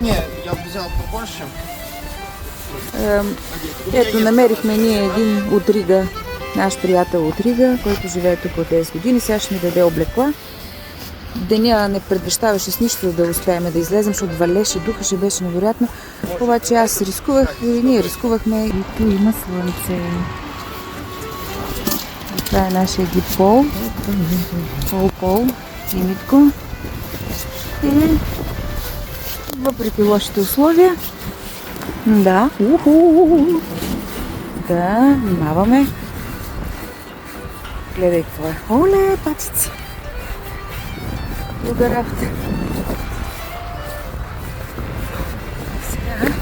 Не, я бы взял побольше. Ето, намерихме ние един от Рига, наш приятел от Рига, който живее тук от 10 години. Сега ще ми даде облекла. Деня не предвещаваше с нищо да успеем да излезем, защото валеше, духаше, беше невероятно. Обаче аз рискувах и ние рискувахме. И tu има слънце. И това е нашия гид Пол. Пол и Митко. И въпреки лошите условия, да, да, внимаваме. Гледай какво е. Оле, патици! Друга работа. Сега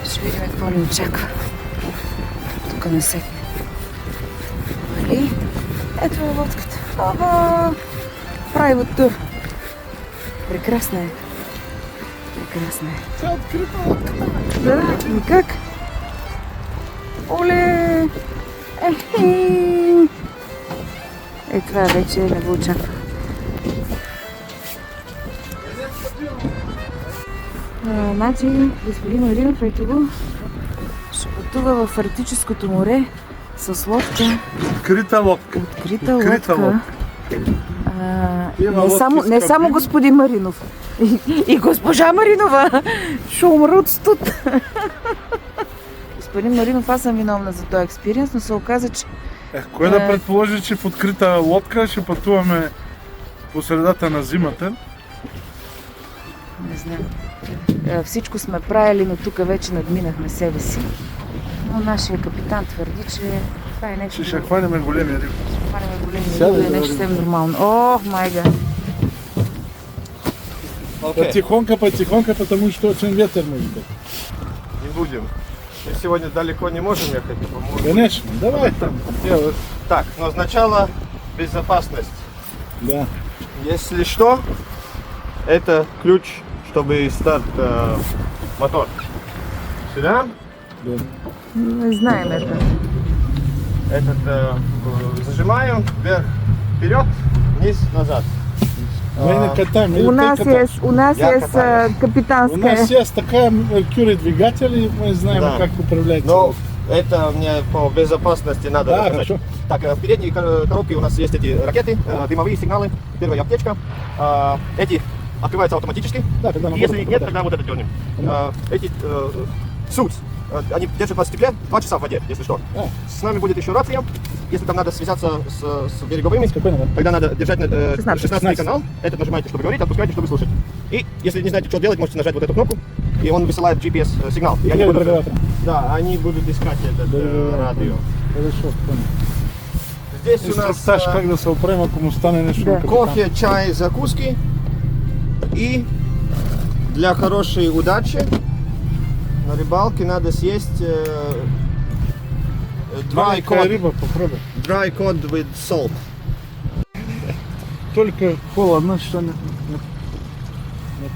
ще видим какво ни очаква. Тук насетне. Нали? Ето е лодката. Ага! Private tour. Прекрасна е. Прекрасна е. Тя открита лодката. Да, и как? Оле! Ехе! Е, това вече не го очаква. Значи, господин Маринов, ето го, ще пътува в Арктическото море с лодка. Открита лодка. Открита лодка. Не само господин Маринов. И госпожа Маринова ще умра от студ. Господин Маринов, аз съм виновна за този експириенс, но се оказа, че... Кой да предположи, че в открита лодка ще пътуваме по средата на зимата? Не знам. Всичко сме правили, но тук вече надминахме себе си. Но нашия капитан твърди, че това е нещо... Ще хванем големия риб. Ще хванем големия риб, е нещо съвсем нормално. Ох, майга! Потихоньку, потому что очень ветер может быть. Не будем. Мы сегодня далеко не можем ехать, по-моему. Конечно, давай там. Так, но сначала безопасность. Да. Если что, это ключ, чтобы старт мотор. Сюда. Да. Не знаем это. Этот зажимаем вверх, вперед, вниз, назад. Мы не катаем. У нас есть катаюсь. У капитанская. нас есть такая Mercury двигатель, и мы знаем, Да. как управлять. Но это мне по безопасности надо Да, рассказать. хорошо. Так, в передней коробке у нас есть эти ракеты, дымовые сигналы, первая аптечка. Эти открываются автоматически. Да, когда мы Если будем нет, попадать. тогда вот это дернем. Эти суть. Они держат вас в стекле 2 часа в воде, если что. А. С нами будет еще рация. Если там надо связаться с береговыми, Спокойно, да. тогда надо держать 16. 16 канал. Этот нажимаете, чтобы говорить, отпускаете, чтобы слушать. И если не знаете, что делать, можете нажать вот эту кнопку, и он высылает GPS-сигнал. И они будут, да, они будут искать этот радио. Хорошо, понял. Здесь у нас Инструктаж, как да се оправим, ако му стане нещо Да. на капитан. кофе, чай, закуски. И для хорошей удачи на рыбалке надо съесть dry Маленькая cod, рыба, попробуй. dry cod with salt. Только холодно, что не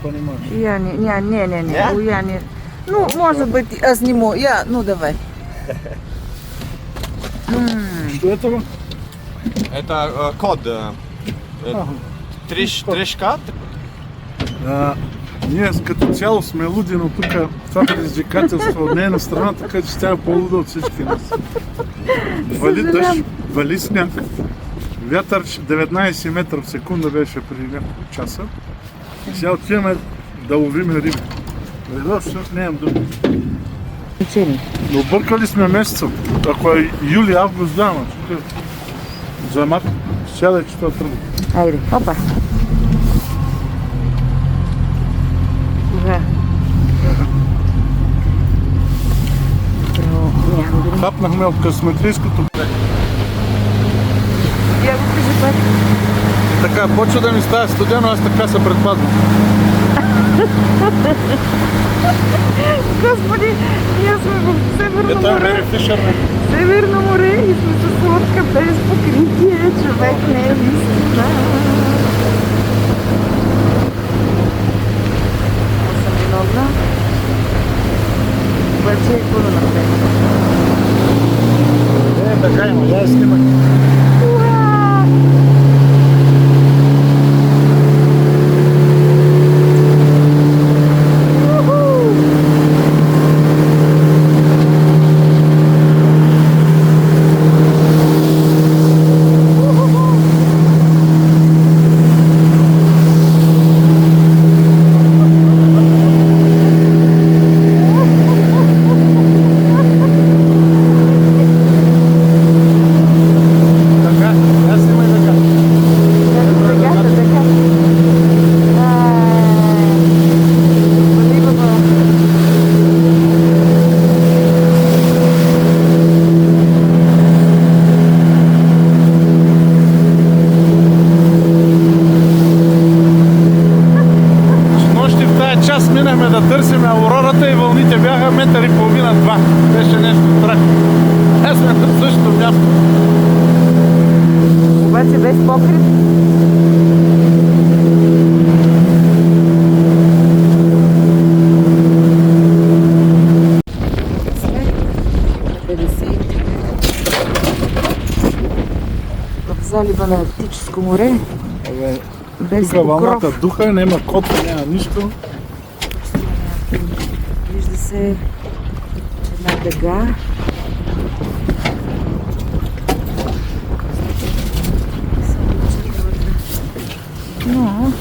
понимаешь. Я не. Не? Я не. Ну, может быть, аз не мог. Ну давай. Что это? Это код. Трешка. Ние като цяло сме луди, но тук това предизвикателство от нейна страна, така че тя е по-луда от всички нас. Вали дъжд, вали сняг, вятър 19 метра в секунда беше преди няколко часа. И сега отиваме да ловиме риби. Изобщо нямам думи. Но объркали сме месеца. Ако е юли, август, да, тук за март, сядай, че това тръгва. Айде, опа. Да. Хапнахме от късметлийското. Я го кажа пак. Така, почва да ми става студено, аз така се предпазвам. Господи, ние сме в Северно Ето е море. Мери Фишер. Северно море и сме с лодка без покритие. Човек не е истина. Аз съм виновна. Обаче, какво да направим? Така има, я снимах. Уа! час минахме да търсим аурората и вълните бяха метър и половина-два. Беше нещо страшно. Аз сме на същото място. Обаче без покрив. В залива на Арктическо море. Без Тук вълната покров. духа, няма котва, няма нищо. Вижда се една дъга. Но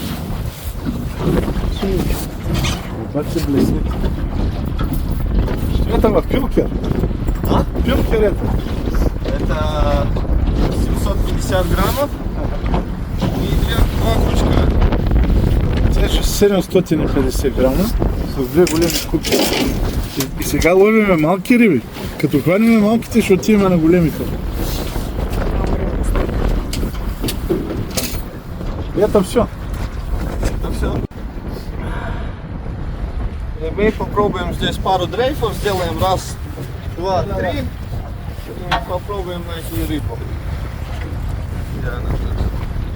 Обаче блесните. Ето в Пилкер. А? Пилкер ето. Это 750 граммов и два кучка. Це ще 750 грама с две големи купчи. И сега ловиме малки риби. Като хванеме малките, ще отиваме на големите. Это все. Это все. И мы попробуем здесь пару дрейфов, сделаем раз, два, три. И попробуем найти рыбу. Где она тут?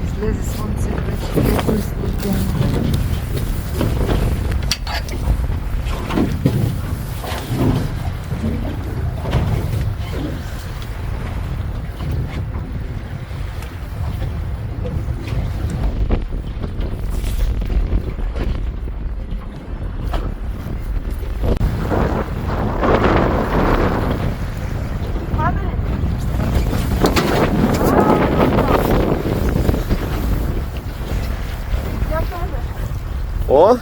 излезе слънце вече. Леко изпълтено. О!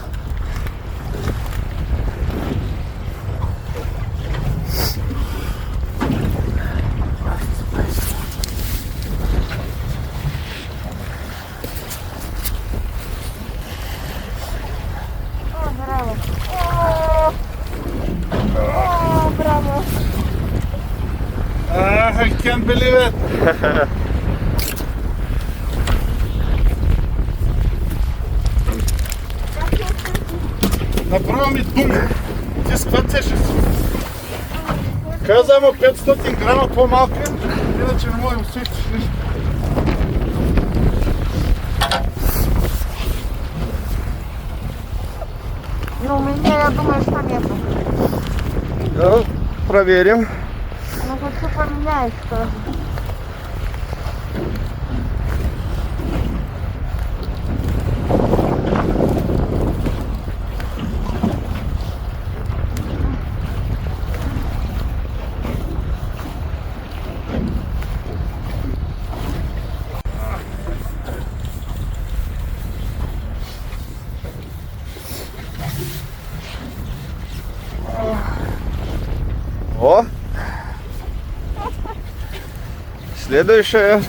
I can't believe it. Направо ми думи. Ти с каква цешеш? Каза му 500 грама по-малка, иначе не можем усетиш нищо. Ну, у меня, я думаю, что нету. Да, проверим. Ну, хоть все поменяешь тоже. О! Следующее.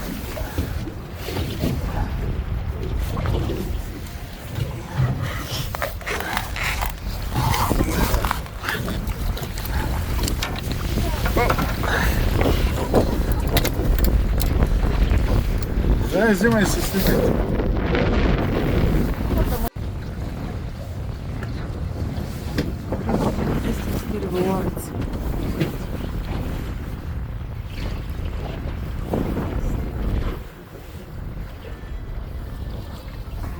Да, взимай си снимай. Истински риболовец.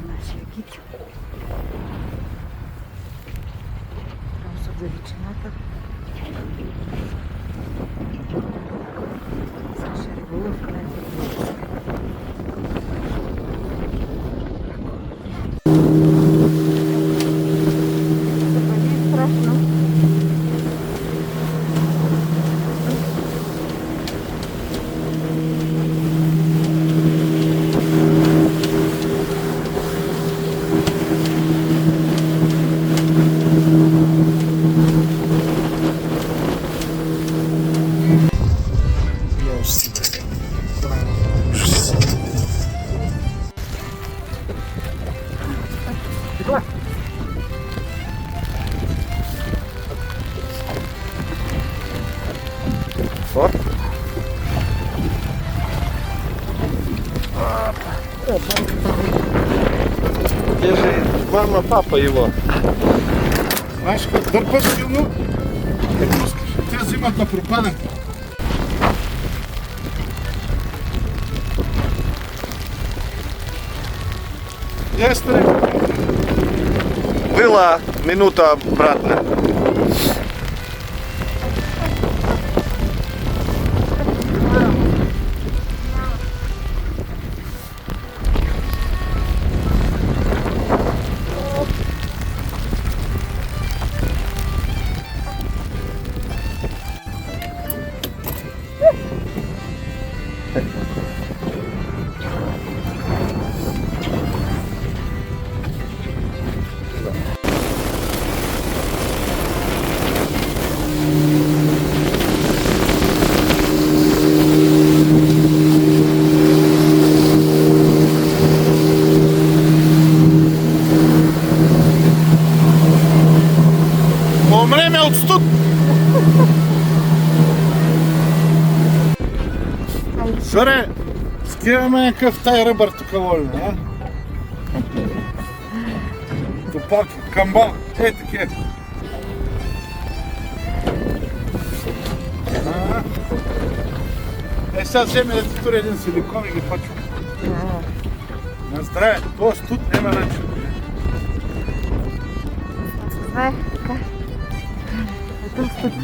Нашия китю. Там са далечината. Саша риболов, най-добре. Страшно. О! Держи, мама, папа его. Знаеш, като дърпаш силно, не пускаш. Те взимат на пропадане. Естре. Была минута обратно. Умреме от студ! Соре, скиваме някакъв тай ръбър тук волим, а? Топак, камбал, таке. Сега вземе да ти тури един силикон и ги пачва. На здраве, това студ няма начин. Знаех, така.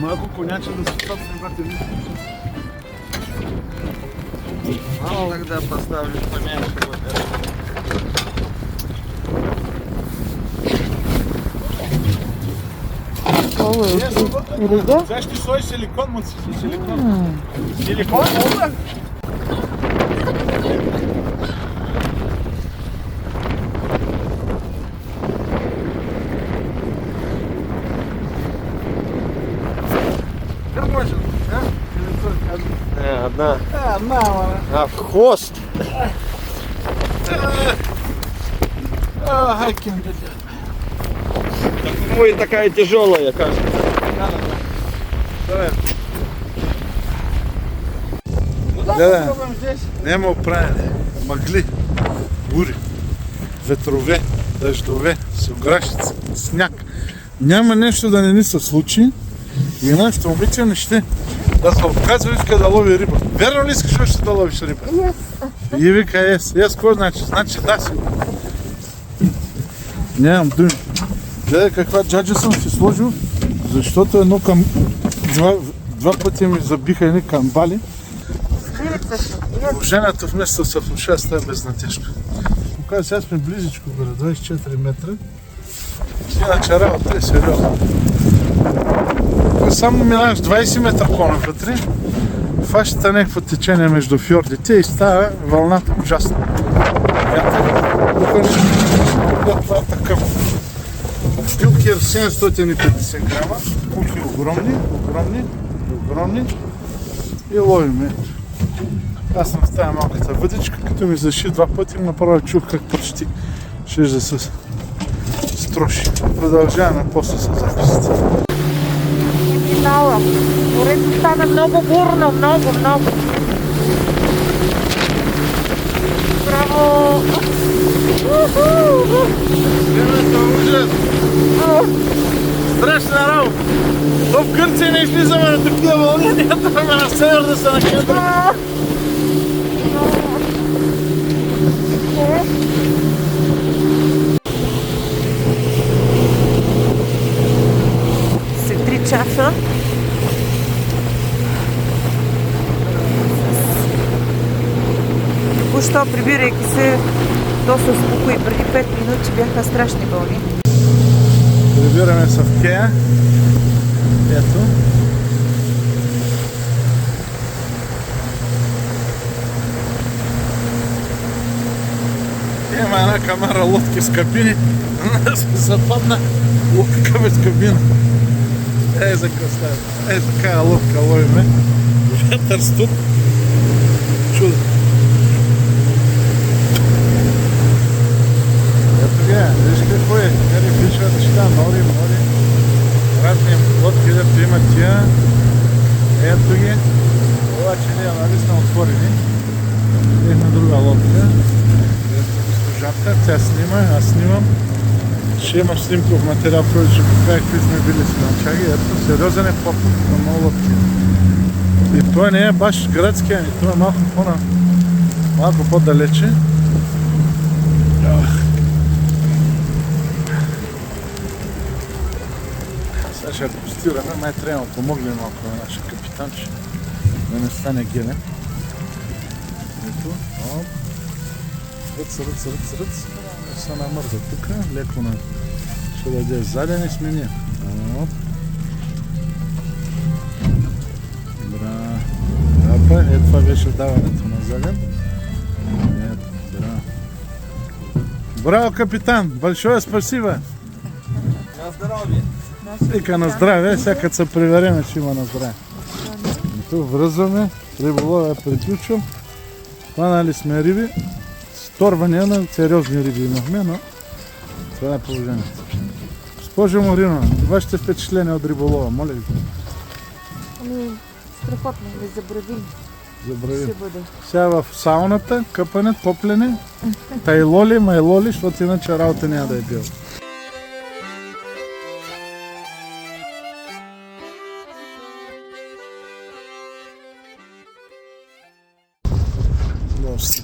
Малко коняче да се собствен бате ви. Мало тогда поставлю поменьше вот это. Ovo je riga. Zašto svoj silikon muci? Silikon? Silikon? Как može? Одна. Мало. А в хвост. Хайкин, блядь. Ну и такая тяжелая, кажется. Давай. Да, няма оправяне. Мъгли, бури, ветрове, дъждове, суграшици, сняг. Няма нещо да не ни се случи и нашето момиче не ще да се отказва и иска да лови риба. Верно ли искаш още да ловиш риба? И вика ес. Ес какво значи? Значи да си. Нямам думи. Гледай каква джаджа съм си сложил, защото едно към... Два пъти ми забиха едни камбали. Жената вместо се влуша става безнадежда. Показва, сега сме близичко горе, 24 метра. Иначе работа е сериозна. Само минаваш 20 метра по-навътре, фащата някакво течение между фьордите и става вълната ужасна. Това е такъв Пилкер 750 грама, кухи огромни и ловиме. Аз съм в тази малката въдичка, като ми заши два пъти, направо чух как почти ще да се строши. Продължаваме после с записите. Минала. Морето стана много бурно, много. Браво! Времето ужас! Страшна работа! В Гърция не излизаме на такива вълни, ние трябва на север да се накъдаме. След 3 часа току-що прибирайки се, то се успокои. Преди 5 минути бяха страшни вълни. Прибираме се в Кея. Ето. Има една камара лодки с кабини. Западна лодка без кабина. За какво става? Такава лодка ловиме. Ветър студ. Чудо. Ето ги, виж какво е. Ери пиша неща, море. Разни лодки, дето има тия. Ето ги. Обаче ние нали сме отворени. Една друга лодка. Ето госпожата, тя снима, аз снимам. Ще имаш снимков материал, който ще покажа какви сме били с Манчаги. Ето, сериозен е поход на много лодки. И той не е баш градския, той е малко по-далече. Сега ще акустираме, май трябва да помогнем малко на нашия капитан, че да не стане гелен. Ето, оп. Ръц. Не се намърза тук, леко на... Ще даде заден и смени. Оп. Браво. Това беше даването на заден. Ето, браво. Браво, капитан! Большое спасибо! На здоровье. Вика на здраве, сега като се привереме, че има на здраве. Ето, връзваме, риболов е приключил. Хванали сме риби. Сторвания на сериозни риби имахме, но това е положението. Госпожо Морино, вашите впечатления от риболова, моля ви? Страхотно, не забравим. Забравим. Ще бъде. Сега в сауната, къпане, топлене, тайлоли, майлоли, защото иначе работа няма да е била. Много си.